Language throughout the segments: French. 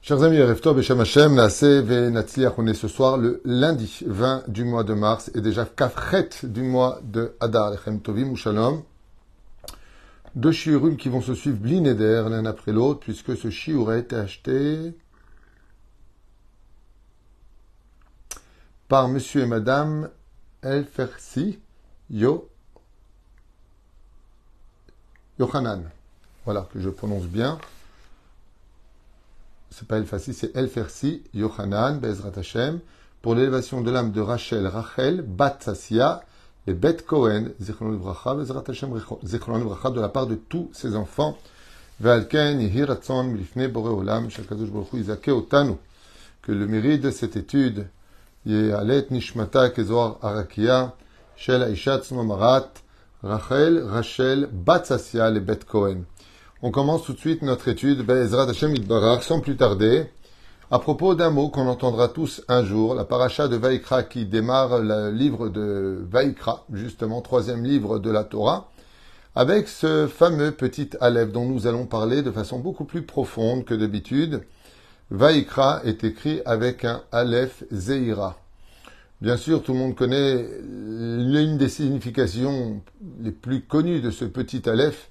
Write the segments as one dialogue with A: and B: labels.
A: Chers amis, Erev Tov, Beshem Hashem, Naaseh Venatzliach, on est ce soir le lundi 20 du mois de mars et déjà Kafret du mois de Adar, Lechem Tovim ou Shalom. Deux shiurim qui vont se suivre blineder l'un après l'autre puisque ce shiur a été acheté par monsieur et madame El-Fersi Yochanan. Voilà, que je prononce bien. C'est pas El-Fassi, c'est El-Fersi Yochanan, Bezrat Hashem, pour l'élévation de l'âme de Rachel, Bat Sassia, et Bet Cohen, Zichron Livracha, Bezrat Hashem, Zichron Livracha, de la part de tous ses enfants. Ve'alken, Yehi Ratzon, Milifne, Boré Olam, Shakadosh Baruch Hu, Izake Otanu, que le mérite de cette étude, Yehalet Nishmata, Kezoar Arakia, Shel Aishat Marat, Rachel, Bat Sassia, et Bet Cohen. On commence tout de suite notre étude, Be'ezrat Hashem Yitbarach, sans plus tarder, à propos d'un mot qu'on entendra tous un jour, la paracha de Vaïkra qui démarre le livre de Vaïkra, justement, troisième livre de la Torah, avec ce fameux petit Aleph dont nous allons parler de façon beaucoup plus profonde que d'habitude. Vaïkra est écrit avec un Aleph Zeira. Bien sûr, tout le monde connaît l'une des significations les plus connues de ce petit Aleph,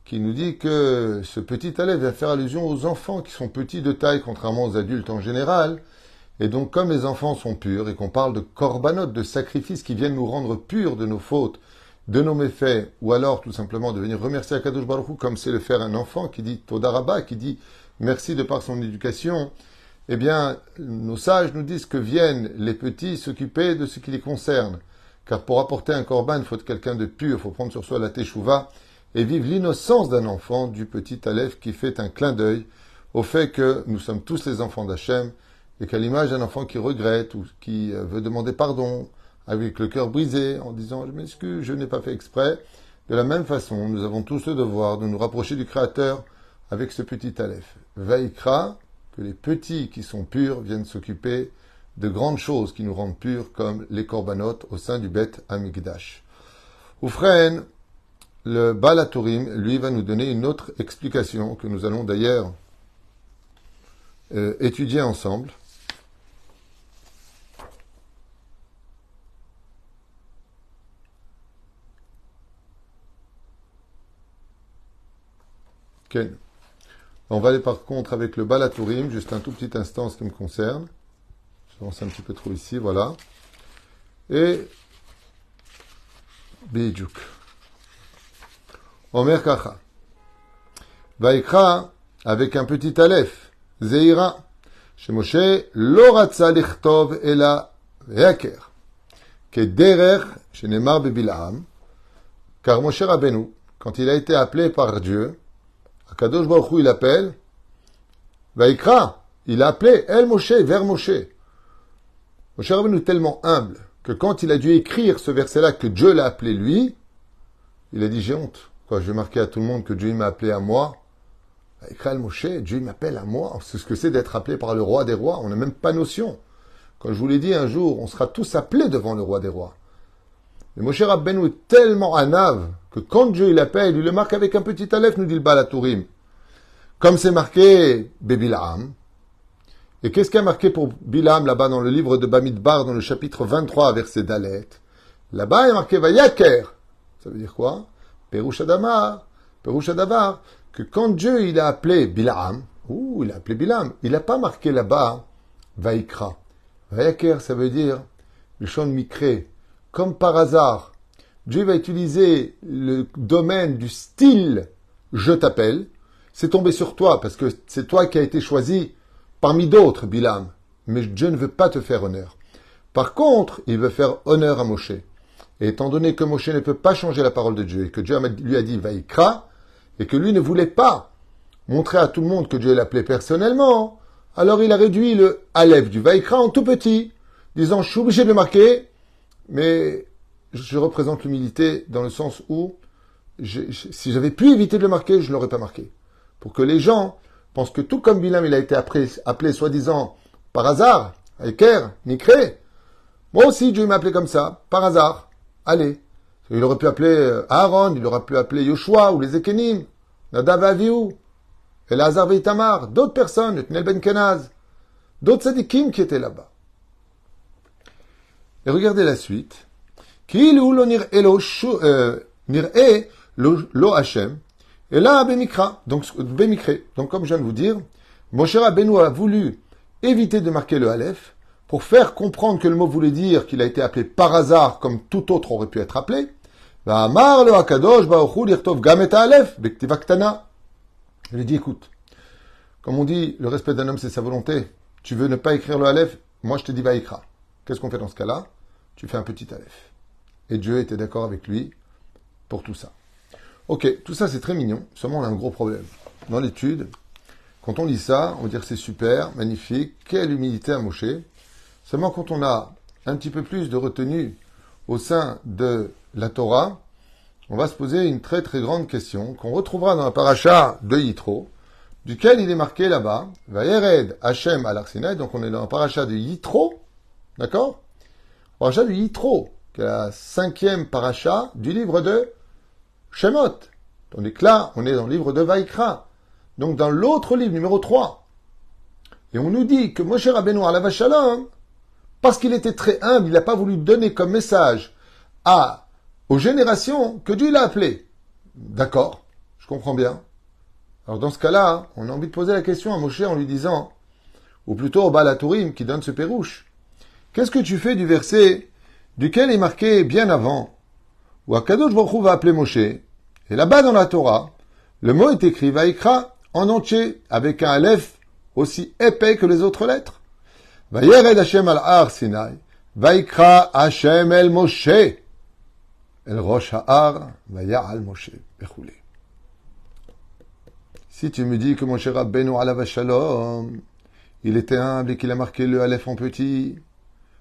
A: qui nous dit que ce petit Aleph va faire allusion aux enfants qui sont petits de taille, contrairement aux adultes en général. Et donc, comme les enfants sont purs, et qu'on parle de korbanot, de sacrifices qui viennent nous rendre purs de nos fautes, de nos méfaits, ou alors tout simplement de venir remercier Akadosh Baruch Hu, comme c'est le faire un enfant qui dit Toda Rabba, qui dit merci de par son éducation, eh bien, nos sages nous disent que viennent les petits s'occuper de ce qui les concerne. Car pour apporter un korban, il faut être quelqu'un de pur, il faut prendre sur soi la teshuva, et vivre l'innocence d'un enfant, du petit Aleph qui fait un clin d'œil au fait que nous sommes tous les enfants d'Hachem et qu'à l'image d'un enfant qui regrette ou qui veut demander pardon avec le cœur brisé en disant « je m'excuse, je n'ai pas fait exprès », de la même façon, nous avons tous le devoir de nous rapprocher du Créateur avec ce petit Aleph. Vaïkra, que les petits qui sont purs viennent s'occuper de grandes choses qui nous rendent purs comme les korbanot au sein du Bet Hamikdash. Oufren, le Baal HaTurim, lui, va nous donner une autre explication que nous allons d'ailleurs étudier ensemble. Okay. On va aller par contre avec le Baal HaTurim, juste un tout petit instant en ce qui me concerne. J'avance un petit peu trop ici, voilà. Et Bidjouk. Omer Kacha. Vaïkra, avec un petit Aleph, Zeira, chez Moshe, Loratza Lichtov Ela Veaker, Kederer, chez Nemar Bebilam, car Moshe Rabbeinu, quand il a été appelé par Dieu, Akadosh Baruch Hu, il appelle, Vaïkra, il a appelé El Moshe, vers Moshe. Moshe Rabbeinu est tellement humble que quand il a dû écrire ce verset-là, que Dieu l'a appelé lui, il a dit, j'ai honte. Quoi, je vais marquer à tout le monde que Dieu m'a appelé à moi. Vaïkra El Moshe, Dieu m'appelle à moi. C'est ce que c'est d'être appelé par le roi des rois. On n'a même pas notion. Quand je vous l'ai dit un jour, on sera tous appelés devant le roi des rois. Mais Moshe Rabbeinu est tellement anave que quand Dieu il appelle, il le marque avec un petit Aleph, nous dit le Baal HaTurim. Comme c'est marqué Bebilam. Et qu'est-ce qu'il y a marqué pour Bilam là-bas dans le livre de Bamidbar, dans le chapitre 23, verset Dalet? Là-bas, il y a marqué Vayaker. Ça veut dire quoi? Perush Adavar, que quand Dieu il a appelé Bilam, il a appelé Bilam, il n'a pas marqué là-bas Vaïkra. Vayaker, ça veut dire le chant de Mikré. Comme par hasard, Dieu va utiliser le domaine du style je t'appelle. C'est tombé sur toi parce que c'est toi qui as été choisi parmi d'autres, Bilam. Mais Dieu ne veut pas te faire honneur. Par contre, il veut faire honneur à Moshe. Et étant donné que Moshe ne peut pas changer la parole de Dieu et que Dieu lui a dit Vaïkra, et que lui ne voulait pas montrer à tout le monde que Dieu l'appelait personnellement, alors il a réduit le Aleph du Vaïkra en tout petit, disant je suis obligé de le marquer, mais je représente l'humilité dans le sens où si j'avais pu éviter de le marquer, je ne l'aurais pas marqué. Pour que les gens pensent que tout comme Bilam il a été appelé soi-disant par hasard, Vaïker, Mikré, moi aussi Dieu m'a appelé comme ça, par hasard. Allez, il aurait pu appeler Aaron, il aurait pu appeler Yoshua ou les Ekenim, Nadav et Avihu. Elazar et Itamar, d'autres personnes, Tnel Ben Kenaz, d'autres tzadikim qui étaient là-bas. Et regardez la suite. Kilu lo nir'e lo Hashem, et là bemikra, donc bemikre. Donc comme je viens de vous dire, Moshe Rabbeinu a voulu éviter de marquer le Aleph pour faire comprendre que le mot voulait dire qu'il a été appelé par hasard comme tout autre aurait pu être appelé. Va amar le Hakadosh Baruch Hu lirtov gam et Aleph bektiva ktana. Il lui dit écoute, comme on dit, le respect d'un homme c'est sa volonté. Tu veux ne pas écrire le Aleph, moi je te dis Vaïkra. Qu'est-ce qu'on fait dans ce cas-là? Tu fais un petit Aleph. Et Dieu était d'accord avec lui pour tout ça. Ok, tout ça c'est très mignon, seulement on a un gros problème. Dans l'étude, quand on lit ça, on va dire c'est super, magnifique, quelle humilité à Moshe. Seulement quand on a un petit peu plus de retenue au sein de la Torah, on va se poser une très très grande question qu'on retrouvera dans la paracha de Yitro, duquel il est marqué là-bas, Vayered Hashem al Har Sinaï, donc on est dans la paracha de Yitro, d'accord? Paracha de Yitro, qui est la 5e paracha du livre de Shemot. Tandis que là, on est dans le livre de Vaïkra. Donc dans l'autre livre, numéro 3. Et on nous dit que Moshe Rabbeinu alav shalom, parce qu'il était très humble, il n'a pas voulu donner comme message aux générations que Dieu l'a appelé. D'accord, je comprends bien. Alors dans ce cas-là, on a envie de poser la question à Moshe en lui disant, ou plutôt au Baal HaTurim qui donne ce pérouche, qu'est-ce que tu fais du verset duquel est marqué bien avant, où Akadosh Baruch Hu va appeler Moshe, et là-bas dans la Torah, le mot est écrit Vaïkra en entier, avec un Aleph aussi épais que les autres lettres. Vayered Hashem al Har Sinai, Vaïkra Hashem el Moshe, el Rosh Ha'ar, Vaya'al Moshe, Bechoulé. Si tu me dis que Moshe Rabbeinu alav shalom, il était humble et qu'il a marqué le Aleph en petit,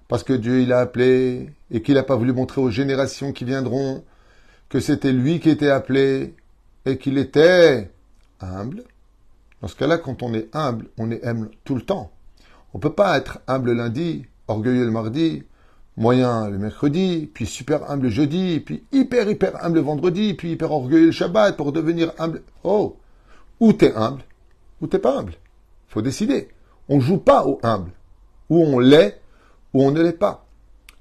A: parce que Dieu il a appelé, et qu'il n'a pas voulu montrer aux générations qui viendront que c'était lui qui était appelé, et qu'il était humble. Dans ce cas-là, quand on est humble tout le temps. On ne peut pas être humble lundi, orgueilleux le mardi, moyen le mercredi, puis super humble le jeudi, puis hyper humble le vendredi, puis hyper orgueilleux le Shabbat pour devenir humble. Oh! Ou t'es humble, ou t'es pas humble. Il faut décider. On ne joue pas au humble. Ou on l'est, ou on ne l'est pas.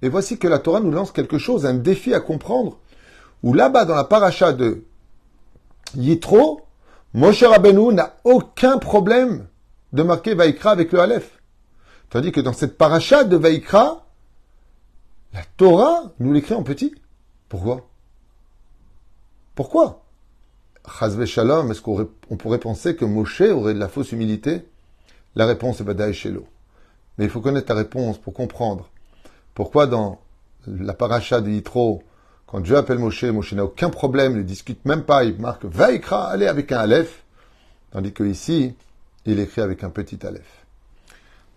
A: Et voici que la Torah nous lance quelque chose, un défi à comprendre, où là-bas dans la paracha de Yitro, Moshe Rabbeinu n'a aucun problème de marquer Vaïkra avec le Aleph. Tandis que dans cette paracha de Vaïkra, la Torah nous l'écrit en petit. Pourquoi? Pourquoi? Chaz v'shalom, est-ce qu'on pourrait penser que Moshe aurait de la fausse humilité? La réponse est Badaï Shelo. Mais il faut connaître la réponse pour comprendre pourquoi dans la paracha de Yitro, quand Dieu appelle Moshe, Moshe n'a aucun problème, ne discute même pas, il marque Vaïkra, allez avec un Aleph, tandis que ici, il écrit avec un petit Aleph.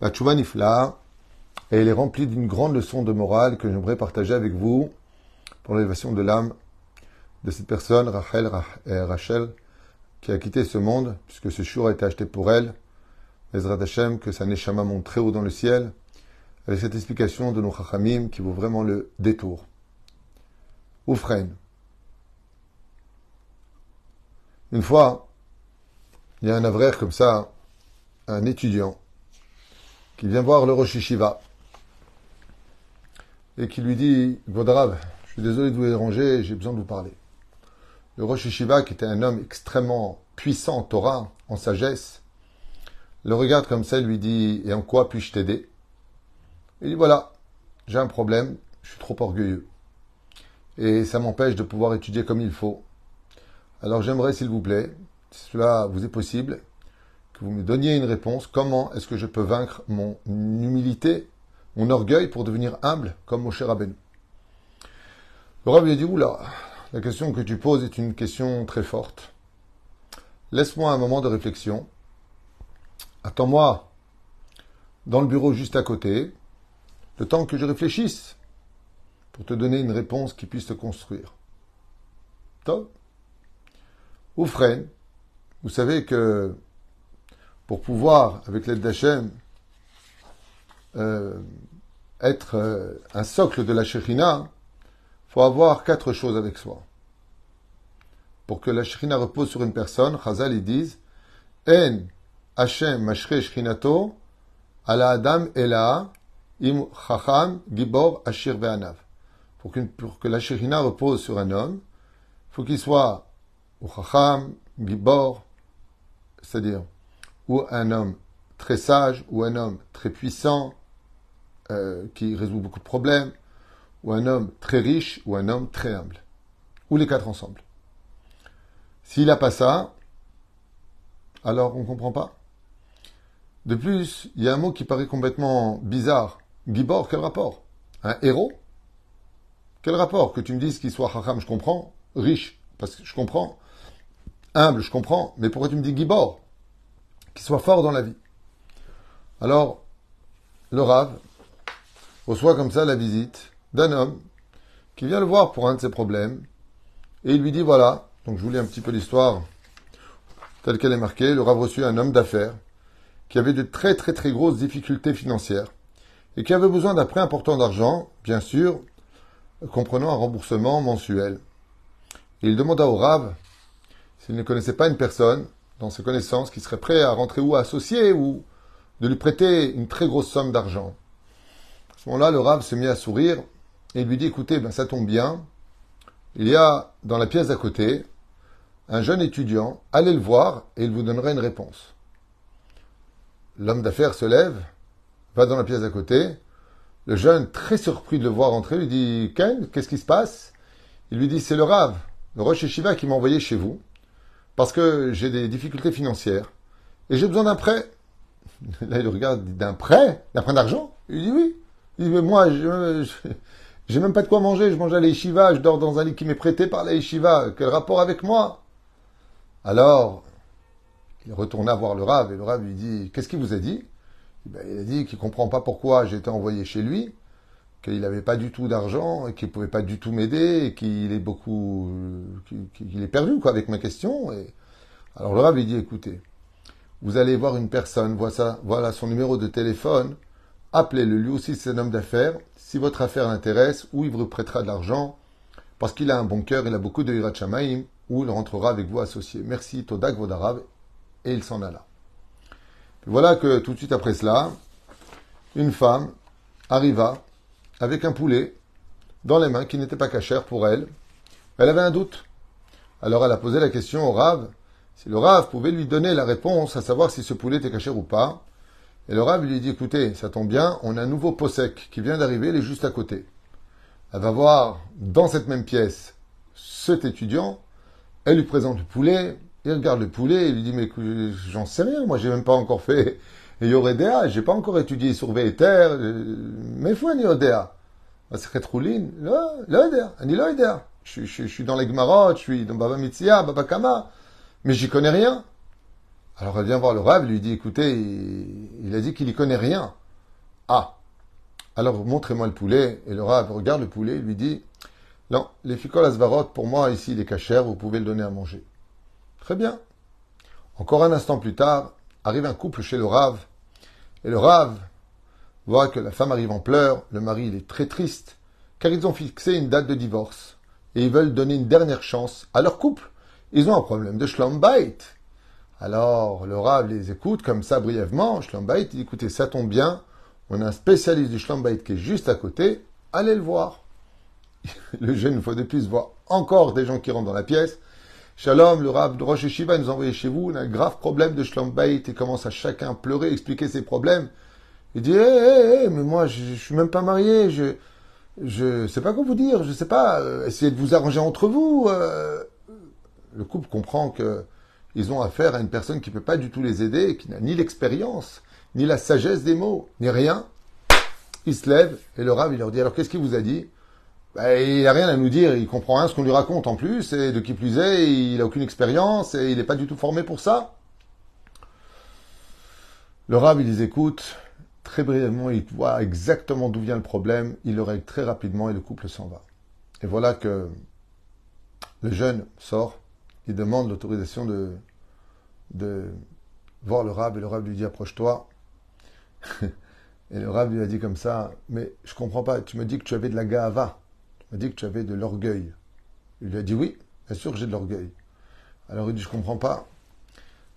A: La Tchouva Nifla, et elle est remplie d'une grande leçon de morale que j'aimerais partager avec vous pour l'élévation de l'âme de cette personne, Rachel, qui a quitté ce monde, puisque ce jour a été acheté pour elle. Ezrat Hashem, que sa neshama monte très haut dans le ciel, avec cette explication de nos chachamim qui vaut vraiment le détour. Oufren. Une fois, il y a un avraire comme ça, un étudiant, qui vient voir le Rosh Yeshiva et qui lui dit, Godrav, je suis désolé de vous déranger, j'ai besoin de vous parler. Le Rosh Yeshiva, qui était un homme extrêmement puissant en Torah, en sagesse, le regarde comme ça et lui dit, et en quoi puis-je t'aider? Il dit, voilà, j'ai un problème, je suis trop orgueilleux. Et ça m'empêche de pouvoir étudier comme il faut. Alors j'aimerais, s'il vous plaît, si cela vous est possible, que vous me donniez une réponse. Comment est-ce que je peux vaincre mon humilité, mon orgueil pour devenir humble comme Moshe Rabbeinu? Le Rav lui a dit, oula, la question que tu poses est une question très forte. Laisse-moi un moment de réflexion. Attends-moi dans le bureau juste à côté, le temps que je réfléchisse pour te donner une réponse qui puisse te construire. Top. Oufren, vous savez que pour pouvoir, avec l'aide d'Hachem, être un socle de la Shekhinah, il faut avoir 4 choses avec soi. Pour que la Shekhinah repose sur une personne, Chazal, ils disent, En Hashem mashre shchinato ala adam ela im chacham gibor ashir ve'anav. Pour que la shechina repose sur un homme, il faut qu'il soit ou chacham, gibor, c'est-à-dire ou un homme très sage, ou un homme très puissant, qui résout beaucoup de problèmes, ou un homme très riche, ou un homme très humble. Ou les quatre ensemble. S'il n'a pas ça, alors on ne comprend pas. De plus, il y a un mot qui paraît complètement bizarre. Gibor, quel rapport? Un héros? Quel rapport? Que tu me dises qu'il soit chacham, je comprends. Riche, parce que je comprends. Humble, je comprends. Mais pourquoi tu me dis Gibor? Qu'il soit fort dans la vie. Alors, le Rav reçoit comme ça la visite d'un homme qui vient le voir pour un de ses problèmes. Et il lui dit, voilà, donc je vous lis un petit peu l'histoire telle qu'elle est marquée. Le Rav reçut un homme d'affaires qui avait de très très très grosses difficultés financières et qui avait besoin d'un prêt important d'argent, bien sûr, comprenant un remboursement mensuel. Et il demanda au Rav s'il ne connaissait pas une personne dans ses connaissances qui serait prêt à rentrer ou à associer ou de lui prêter une très grosse somme d'argent. À ce moment-là, le Rav se mit à sourire et lui dit, écoutez, ça tombe bien, il y a dans la pièce d'à côté un jeune étudiant, allez le voir et il vous donnera une réponse. L'homme d'affaires se lève, va dans la pièce d'à côté. Le jeune, très surpris de le voir entrer, lui dit, Ken, qu'est-ce qui se passe? Il lui dit, c'est le Rav, le Rosh Yeshiva qui m'a envoyé chez vous parce que j'ai des difficultés financières et j'ai besoin d'un prêt. Là, il le regarde, il dit, d'un prêt? D'un prêt d'argent? Il dit, oui. Il dit, mais moi, j'ai même pas de quoi manger, je mange à la yeshiva, je dors dans un lit qui m'est prêté par la yeshiva. Quel rapport avec moi? Alors, il retourna voir le Rav et le Rav lui dit, qu'est-ce qu'il vous a dit? Il a dit qu'il comprend pas pourquoi j'ai été envoyé chez lui, qu'il n'avait pas du tout d'argent et qu'il pouvait pas du tout m'aider et qu'il est beaucoup, qu'il est perdu quoi avec ma question. Et alors le Rav lui dit, écoutez, vous allez voir une personne, voilà son numéro de téléphone, appelez-le, lui aussi c'est un homme d'affaires, si votre affaire l'intéresse, ou il vous prêtera de l'argent, parce qu'il a un bon cœur, il a beaucoup de hirat shamayim, ou il rentrera avec vous associé. Merci, Todak Vodarav, et il s'en alla. Puis voilà que tout de suite après cela, une femme arriva avec un poulet dans les mains qui n'était pas cachère pour elle. Elle avait un doute. Alors elle a posé la question au Rav, si le Rav pouvait lui donner la réponse à savoir si ce poulet était cachère ou pas. Et le Rav lui dit, écoutez, ça tombe bien, on a un nouveau possèque qui vient d'arriver, il est juste à côté. Elle va voir dans cette même pièce cet étudiant, elle lui présente le poulet, il regarde le poulet, et lui dit, mais j'en sais rien, moi j'ai même pas encore fait Yoredea, j'ai pas encore étudié sur Ve'eter, mais faut un Yoredea. C'est Roulin, Yoredea, un Yoredea. Je suis dans les Gmarot, je suis dans Baba Mitzia, Baba Kama, mais j'y connais rien. Alors elle vient voir le Rav, lui dit, écoutez, il a dit qu'il y connaît rien. Ah, alors montrez-moi le poulet. Et le Rav regarde le poulet, il lui dit, non, les fikol asvarot, pour moi, ici, il est cachère, vous pouvez le donner à manger. Très bien. Encore un instant plus tard, arrive un couple chez le Rav. Et le Rav voit que la femme arrive en pleurs, le mari, il est très triste, car ils ont fixé une date de divorce. Et ils veulent donner une dernière chance à leur couple. Ils ont un problème de shlom bait. Alors, le Rav les écoute comme ça brièvement. Shlom bait, il dit, écoutez, ça tombe bien. On a un spécialiste du shlom bait qui est juste à côté. Allez le voir. Le jeune, une fois de plus, voit encore des gens qui rentrent dans la pièce. Shalom, le Rav de Rosh Yeshiva nous a envoyé chez vous. On a un grave problème de shlom bait. Il commence à chacun pleurer, expliquer ses problèmes. Il dit, mais moi, je suis même pas marié. Je sais pas quoi vous dire. Je sais pas. Essayez de vous arranger entre vous. Le couple comprend que ils ont affaire à une personne qui ne peut pas du tout les aider, qui n'a ni l'expérience, ni la sagesse des mots, ni rien. Il se lève et le Rav, il leur dit, alors qu'est-ce qu'il vous a dit? Il n'a rien à nous dire, il comprend rien ce qu'on lui raconte en plus, et de qui plus est, il n'a aucune expérience, et il n'est pas du tout formé pour ça. Le Rav, il les écoute, très brièvement, il voit exactement d'où vient le problème, il le règle très rapidement et le couple s'en va. Et voilà que le jeune sort, il demande l'autorisation de voir le Rav, et le Rav lui dit, approche-toi. Et le Rav lui a dit comme ça, mais je comprends pas, tu me dis que tu avais de la ga'ava, tu me dis que tu avais de l'orgueil. Il lui a dit, oui, bien sûr que j'ai de l'orgueil. Alors il dit, je comprends pas.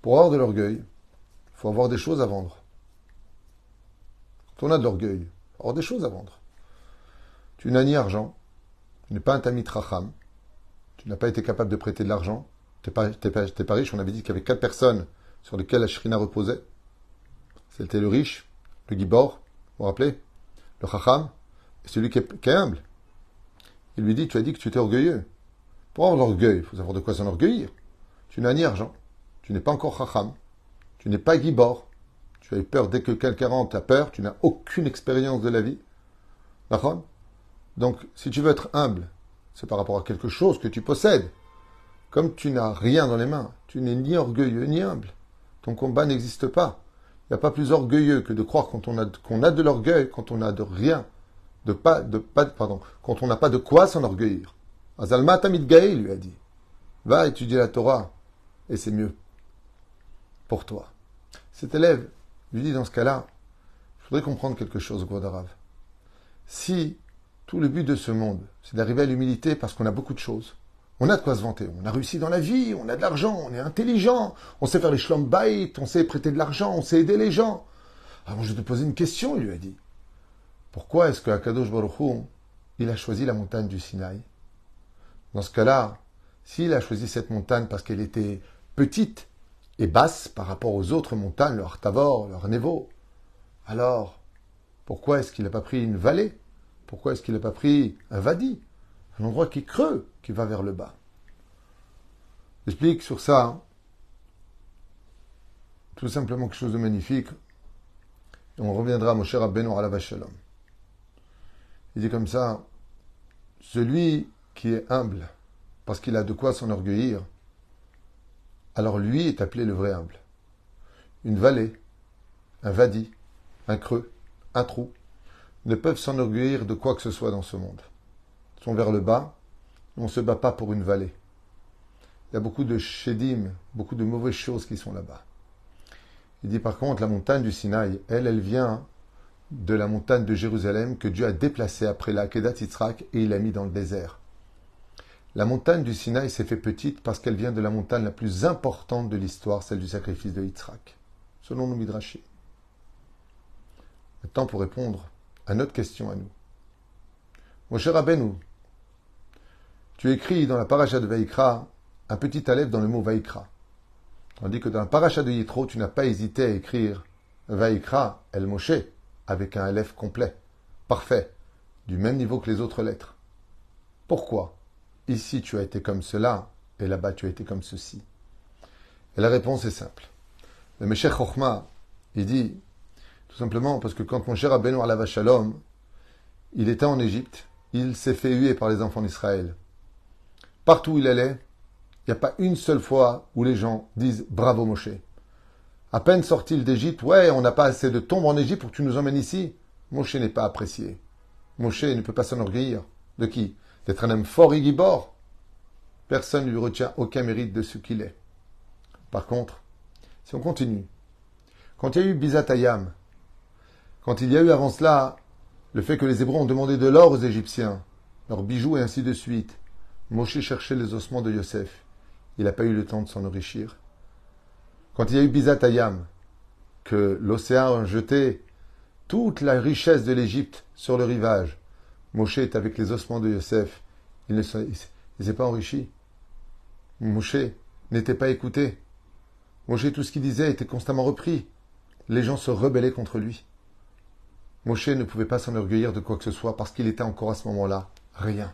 A: Pour avoir de l'orgueil, il faut avoir des choses à vendre. Quand on a de l'orgueil, il faut avoir des choses à vendre. Tu n'as ni argent, tu n'es pas un tamid racham, tu n'as pas été capable de prêter de l'argent, tu n'es pas riche. On avait dit qu'il y avait 4 personnes sur lesquelles la shrina reposait. C'était le riche, le gibor, vous vous rappelez, le chacham, et celui qui est humble. Il lui dit, tu as dit que tu étais orgueilleux. Pour avoir de l'orgueil, il faut savoir de quoi s'enorgueillir. Tu n'as ni argent, tu n'es pas encore chacham, tu n'es pas gibor, tu as eu peur dès que quelqu'un rentre, tu as peur, tu n'as aucune expérience de la vie. D'accord ? Donc, si tu veux être humble, c'est par rapport à quelque chose que tu possèdes. Comme tu n'as rien dans les mains, tu n'es ni orgueilleux ni humble. Ton combat n'existe pas. Il n'y a pas plus orgueilleux que de croire qu'on a de l'orgueil quand on n'a de rien, quand on n'a pas de quoi s'enorgueillir. Azalma Tamid Gaï lui a dit, va étudier la Torah, et c'est mieux pour toi. Cet élève lui dit dans ce cas-là, il faudrait comprendre quelque chose, Gvodarav. Si tout le but de ce monde, c'est d'arriver à l'humilité parce qu'on a beaucoup de choses, on a de quoi se vanter, on a réussi dans la vie, on a de l'argent, on est intelligent, on sait faire les shlom bayit, on sait prêter de l'argent, on sait aider les gens. Alors je vais te poser une question, il lui a dit. Pourquoi est-ce que Akadosh Baruch Hu, il a choisi la montagne du Sinaï? Dans ce cas-là, s'il a choisi cette montagne parce qu'elle était petite et basse par rapport aux autres montagnes, leur Tavor, leur Nevo, alors pourquoi est-ce qu'il n'a pas pris une vallée? Pourquoi est-ce qu'il n'a pas pris un Vadi? Un endroit qui est creux, qui va vers le bas. J'explique sur ça tout simplement quelque chose de magnifique. Et on reviendra à Moshe Rabbeinu alav shalom. Il dit comme ça, celui qui est humble, parce qu'il a de quoi s'enorgueillir, alors lui est appelé le vrai humble. Une vallée, un Vadi, un creux, un trou, ne peuvent s'enorgueillir de quoi que ce soit dans ce monde. Ils sont vers le bas, on ne se bat pas pour une vallée. Il y a beaucoup de shedim, beaucoup de mauvaises choses qui sont là-bas. Il dit par contre, la montagne du Sinaï, elle vient de la montagne de Jérusalem que Dieu a déplacée après la Kedat Yitzhak et il l'a mis dans le désert. La montagne du Sinaï s'est fait petite parce qu'elle vient de la montagne la plus importante de l'histoire, celle du sacrifice de Yitzhak, selon nos Midrashim. Maintenant, pour répondre à notre question à nous. Moshe Rabbeinu, tu écris dans la paracha de Vaïkra un petit aleph dans le mot Vaïkra. Tandis que dans la paracha de Yitro, tu n'as pas hésité à écrire Vaïkra El Moshe avec un aleph complet, parfait, du même niveau que les autres lettres. Pourquoi? Ici tu as été comme cela et là-bas tu as été comme ceci. Et la réponse est simple. Le Meshech Chochma, il dit tout simplement parce que quand mon cher Rabbeinu alav shalom, il était en Égypte, il s'est fait huer par les enfants d'Israël. Partout où il allait, il n'y a pas une seule fois où les gens disent bravo Moshe. À peine sorti d'Égypte, ouais, on n'a pas assez de tombes en Égypte pour que tu nous emmènes ici. Moshe n'est pas apprécié. Moshe ne peut pas s'enorgueillir. De qui? D'être un homme fort et gibor. Personne ne lui retient aucun mérite de ce qu'il est. Par contre, si on continue, quand il y a eu Bizatayam, quand il y a eu avant cela le fait que les Hébreux ont demandé de l'or aux Égyptiens, leurs bijoux et ainsi de suite, Moshe cherchait les ossements de Yosef. Il n'a pas eu le temps de s'en enrichir. Quand il y a eu Bizatayam, que l'océan a jeté toute la richesse de l'Égypte sur le rivage, Moshe est avec les ossements de Yosef. Il ne s'est pas enrichi. Moshe n'était pas écouté. Moshe, tout ce qu'il disait était constamment repris. Les gens se rebellaient contre lui. Moshe ne pouvait pas s'enorgueillir de quoi que ce soit parce qu'il était encore à ce moment-là rien.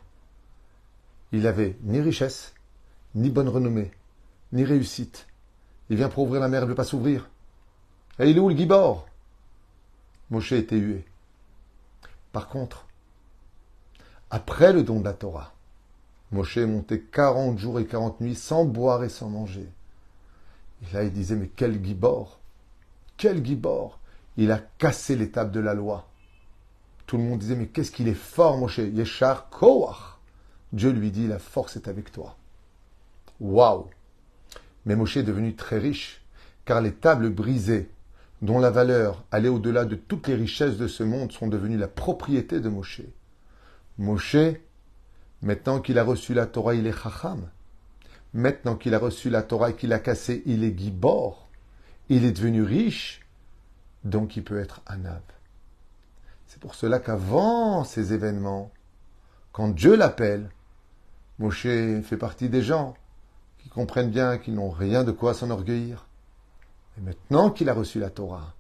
A: Il n'avait ni richesse, ni bonne renommée, ni réussite. Il vient pour ouvrir la mer, il ne veut pas s'ouvrir. Et il est où le Gibor? Moshe était hué. Par contre, après le don de la Torah, Moshe est monté 40 jours et 40 nuits sans boire et sans manger. Et là, il disait, mais quel Gibor! Quel Gibor! Il a cassé les tables de la loi. Tout le monde disait, mais qu'est-ce qu'il est fort, Moshe! Yeshar Koach! Dieu lui dit, la force est avec toi. Waouh! Mais Moshe est devenu très riche, car les tables brisées, dont la valeur allait au-delà de toutes les richesses de ce monde, sont devenues la propriété de Moshe. Moshe, maintenant qu'il a reçu la Torah, il est chacham. Maintenant qu'il a reçu la Torah et qu'il a cassé, il est Gibor. Il est devenu riche. Donc il peut être Anav. C'est pour cela qu'avant ces événements, quand Dieu l'appelle, Moshe fait partie des gens qui comprennent bien qu'ils n'ont rien de quoi s'enorgueillir. Et maintenant qu'il a reçu la Torah,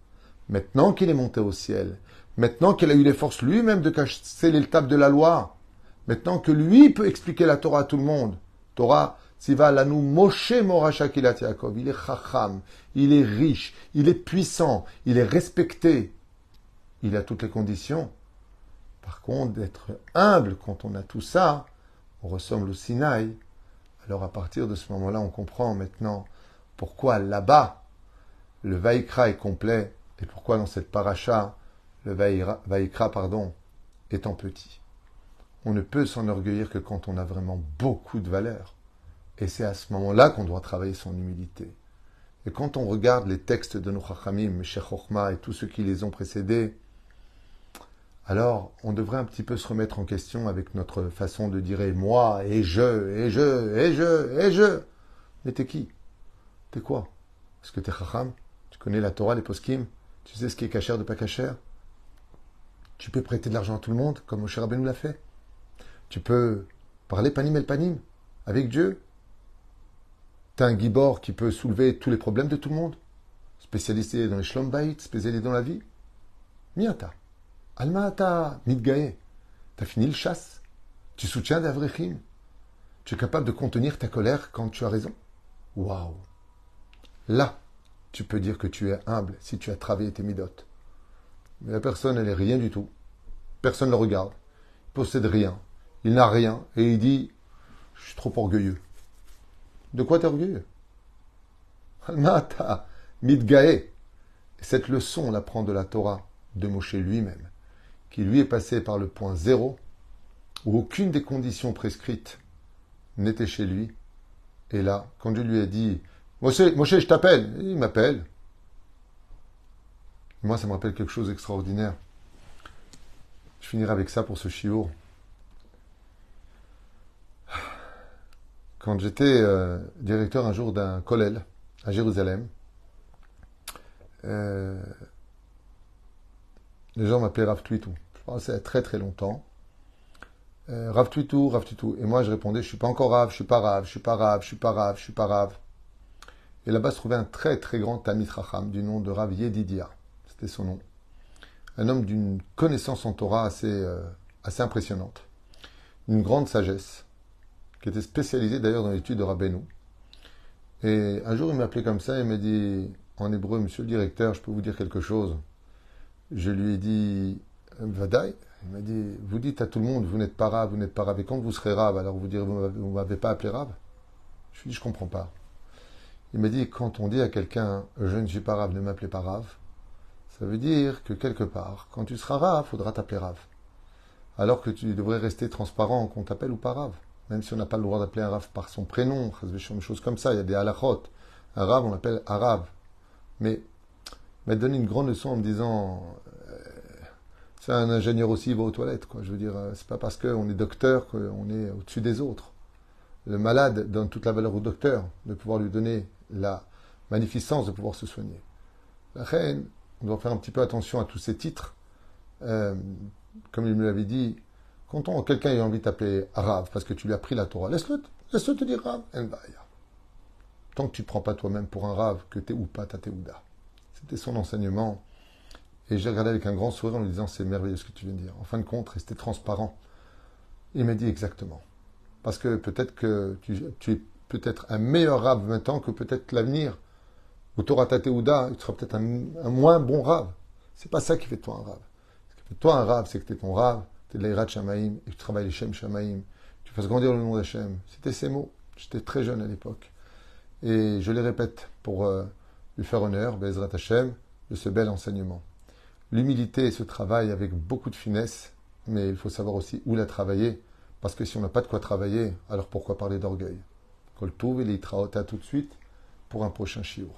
A: maintenant qu'il est monté au ciel, maintenant qu'il a eu les forces lui-même de casser les tables de la loi, maintenant que lui peut expliquer la Torah à tout le monde, Torah, Siva Lanu Moshe Moracha Kilat Yaakov, il est chacham, il est riche, il est puissant, il est respecté, il a toutes les conditions. Par contre, d'être humble quand on a tout ça, on ressemble au Sinaï. Alors à partir de ce moment-là, on comprend maintenant pourquoi là-bas, le Vaïkra est complet et pourquoi dans cette paracha, le Vaïkra, est en petit. On ne peut s'enorgueillir que quand on a vraiment beaucoup de valeur. Et c'est à ce moment-là qu'on doit travailler son humilité. Et quand on regarde les textes de nos Chachamim, Sheikh Chochma et tous ceux qui les ont précédés, alors on devrait un petit peu se remettre en question avec notre façon de dire « moi » et « je ». Mais t'es qui? T'es quoi? Est-ce que t'es Chacham? Tu connais la Torah, les poskim? Tu sais ce qui est cachère de pas cachère? Tu peux prêter de l'argent à tout le monde, comme Moshe Rabbeinu l'a fait. Tu peux parler panim el panim avec Dieu. T'as un gibor qui peut soulever tous les problèmes de tout le monde, spécialisé dans les shlom bayit, spécialisé dans la vie. Miata. Almaata mitgae. T'as fini le chasse. Tu soutiens des avrechim. Tu es capable de contenir ta colère quand tu as raison. Waouh. Là, tu peux dire que tu es humble si tu as travaillé tes midotes. Mais la personne, elle est rien du tout. Personne ne le regarde. Il possède rien. Il n'a rien. Et il dit, je suis trop orgueilleux. De quoi t'es orgueilleux? Almata, mitgae. Cette leçon, on l'apprend de la Torah, de Moshe lui-même, qui lui est passé par le point zéro, où aucune des conditions prescrites n'était chez lui. Et là, quand Dieu lui a dit, Moshe, je t'appelle, il m'appelle. Moi, ça me rappelle quelque chose d'extraordinaire. Je finirai avec ça pour ce shiur. Quand j'étais directeur un jour d'un kollel à Jérusalem, les gens m'appelaient Rav Twitou. Je pensais à très très longtemps. Rav Twitou, Rav Twitou. Et moi je répondais, je suis pas encore Rav, je suis pas Rav, je suis pas Rav, je suis pas Rav, je suis pas Rav. Et là-bas se trouvait un très très grand Talmid Chacham du nom de Rav Yedidia. C'était son nom. Un homme d'une connaissance en Torah assez impressionnante. Une grande sagesse, qui était spécialisé d'ailleurs dans l'étude de Rabbeinu. Et un jour, il m'a appelé comme ça, il m'a dit, en hébreu, monsieur le directeur, je peux vous dire quelque chose. Je lui ai dit, Vadaï. Il m'a dit, vous dites à tout le monde, vous n'êtes pas Rav, vous n'êtes pas Rav. Et quand vous serez Rav, alors vous direz, vous ne m'avez pas appelé Rav? Je lui ai dit, je ne comprends pas. Il m'a dit, quand on dit à quelqu'un, je ne suis pas Rav, ne m'appelez pas Rav, ça veut dire que quelque part, quand tu seras Rav, il faudra t'appeler Rav. Alors que tu devrais rester transparent qu'on t'appelle ou pas Rav. Même si on n'a pas le droit d'appeler un Rav par son prénom, des choses comme ça, il y a des halachot. Un Rav, on l'appelle Arav. Mais il m'a donné une grande leçon en me disant, c'est un ingénieur aussi, il va aux toilettes, quoi. Je veux dire, c'est pas parce qu'on est docteur qu'on est au-dessus des autres. Le malade donne toute la valeur au docteur, de pouvoir lui donner la magnificence de pouvoir se soigner. La reine, on doit faire un petit peu attention à tous ces titres. Comme il me l'avait dit, quand quelqu'un a envie de t'appeler Rav parce que tu lui as pris la Torah, laisse-le te dire Rav. Tant que tu ne te prends pas toi-même pour un Rav, que t'es ou pas ta Théouda. C'était son enseignement. Et j'ai regardé avec un grand sourire en lui disant, c'est merveilleux ce que tu viens de dire. En fin de compte, rester transparent. Il m'a dit exactement. Parce que peut-être que tu es peut-être un meilleur Rav maintenant que peut-être l'avenir. Où tu auras ta Théouda, tu seras peut-être un moins bon Rav. C'est pas ça qui fait de toi un Rav. Ce qui fait de toi un Rav, c'est que tu es ton Rav, tu es de l'Eirat Shamaim, et que tu travailles les Shem Shamaim, tu fasses grandir le nom d'Hachem. C'était ces mots. J'étais très jeune à l'époque. Et je les répète pour lui faire honneur, Bezrat Hachem, de ce bel enseignement. L'humilité se travaille avec beaucoup de finesse, mais il faut savoir aussi où la travailler, parce que si on n'a pas de quoi travailler, alors pourquoi parler d'orgueil? Kol Tov et Leitraot, à tout de suite pour un prochain shiur.